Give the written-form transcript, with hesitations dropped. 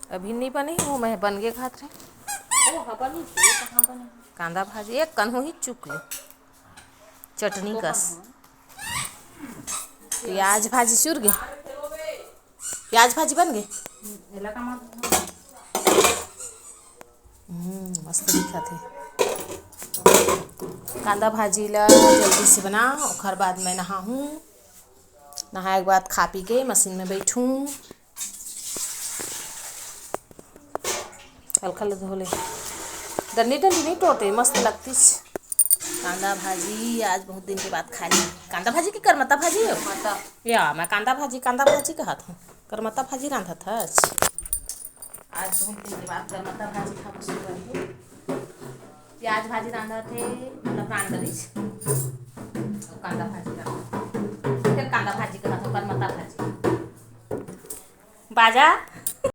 अभी नहीं बने वो मैं बन गए खात रहे। वो हवा नहीं थी, कहाँ बने? कांदा भाजी एक कन्हू ही चुक ले चटनी तो कस। कहाँ? प्याज भाजी चुर गए, प्याज भाजी बन गए। एला का मार मस्त दिखा थे। कांदा भाजी ला जल्दी से बना, ओखर बाद मैं नहाऊँ, नहाए के बाद खा पी के मशीन में बैठूँ, हल्का धो ले। डंडी डंडी नहीं टोटे, मस्त लगतीस कांदा भाजी। आज बहुत दिन के बाद खाई कांदा भाजी की करमत्ता भाजी हो माता या मैं कांदा भाजी कहत हूँ, करमत्ता भाजी रांधा था। आज बहुत दिन के बाद करमत्ता भाजी खा शुरू करी। प्याज भाजी रांधा थे, मतलब रांध दीज कांदा भाजी रांधा, फिर कांदा भाजी कहत हूँ करमत्ता भाजी। बाजा